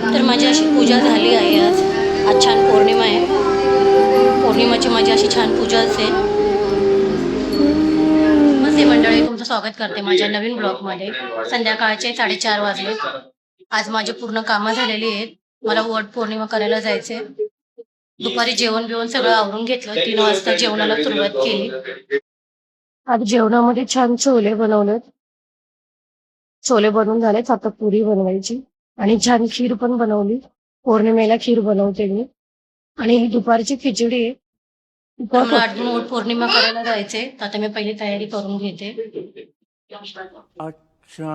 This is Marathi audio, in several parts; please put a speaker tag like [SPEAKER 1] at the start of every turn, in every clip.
[SPEAKER 1] तर माझी अशी पूजा झाली आहे आज. आज छान पौर्णिमा आहे. पौर्णिमाची माझी अशी छान पूजा असेल. नमस्ते मंडळी, तुमचं स्वागत करते माझ्या नवीन ब्लॉगमध्ये. संध्याकाळचे 4:30 वाजले. आज माझी पूर्ण कामं झालेली आहेत. मला वट पौर्णिमा करायला जायचे. दुपारी जेवण बिवण सगळं आवरून घेतलं. 3 वाजता जेवणाला सुरुवात केली. आज जेवणामध्ये छान छोले बनवलेत. छोले बनवून झालेत, आता पुरी बनवायची आणि छान खीर पण बनवली. पौर्णिमेला खीर बनवते मी. आणि ही दुपारची खिचडी आहे. मला आठवून वट पौर्णिमा करायला जायचे, तर आता मी पहिली तयारी करून घेते.
[SPEAKER 2] अच्छा.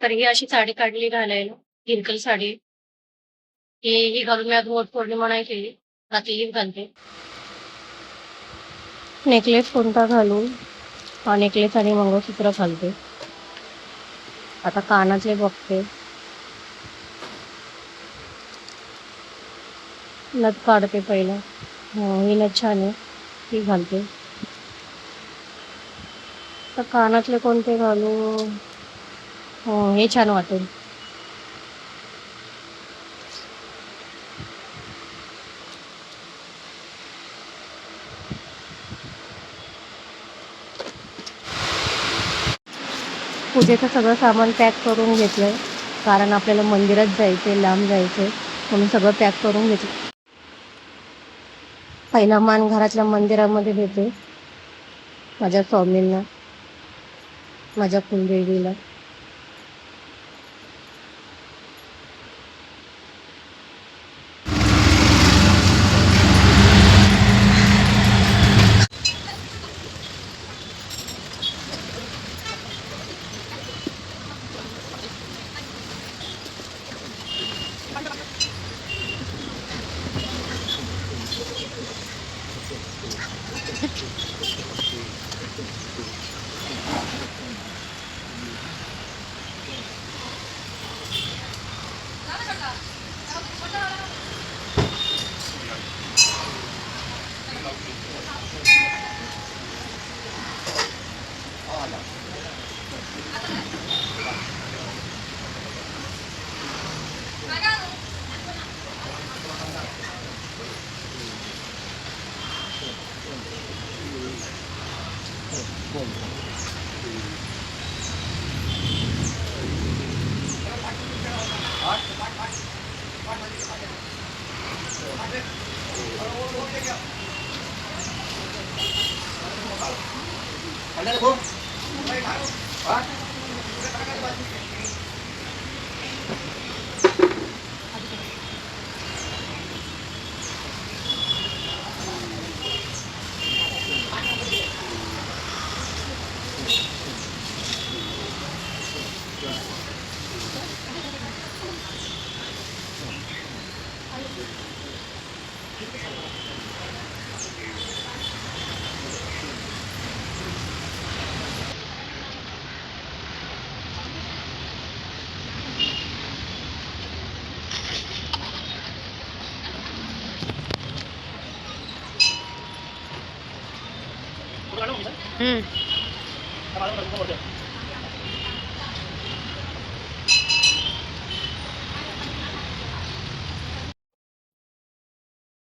[SPEAKER 1] तर ही अशी साडी काढली घालायला, हिरकल साडी. ही घालून मी अजून वट पौर्णिमा नाही केली, रात्री हीच घालते. नेकलेस कोणता घालू? हा नेकलेस आणि मंगळसूत्र घालते. आता कानातले बघते. नथ काढते पहिला. ही नथ छान आहे, ती घालते. तर कानातले कोणते घालू? हे छान वाटेल. पूजेचं सगळं सामान पॅक करून घेतलंय, कारण आपल्याला मंदिरात जायचंय, लांब जायचंय, म्हणून सगळं पॅक करून घेतलं. पहिला मान घरातल्या मंदिरामध्ये देते, माझ्या स्वामींना, माझ्या कुलदेवीला.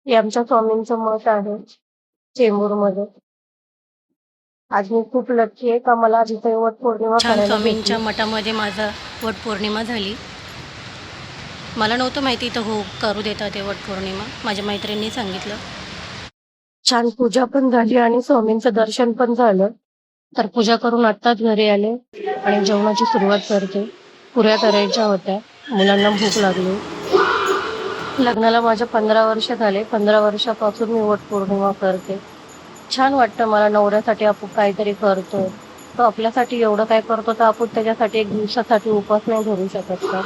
[SPEAKER 1] हे आमच्या स्वामींचं मठ आहे चेंबूरमध्ये. आज मी खूप लकी आहे का मला जिथे वट पौर्णिमा करायला स्वामींच्या मठामध्ये माझा वट पौर्णिमा झाली. मला नव्हतं माहिती इथं हो करू देतात ते वट पौर्णिमा, माझ्या मैत्रिणींनी सांगितलं. छान पूजा पण झाली आणि स्वामींचं दर्शन पण झालं. तर पूजा करून आत्ताच घरी आले आणि जेवणाची सुरुवात करते. पुऱ्या करायच्या होत्या, मुलांना भूक लागली. लग्नाला माझ्या 15 वर्ष झाले. 15 वर्षापासून मी वट पौर्णिमा करते. छान वाटतं मला, नवऱ्यासाठी आपण काहीतरी करतो. तो आपल्यासाठी एवढं काय करतो, तर आपण त्याच्यासाठी एक दिवसासाठी उपवास नाही धरू शकत का?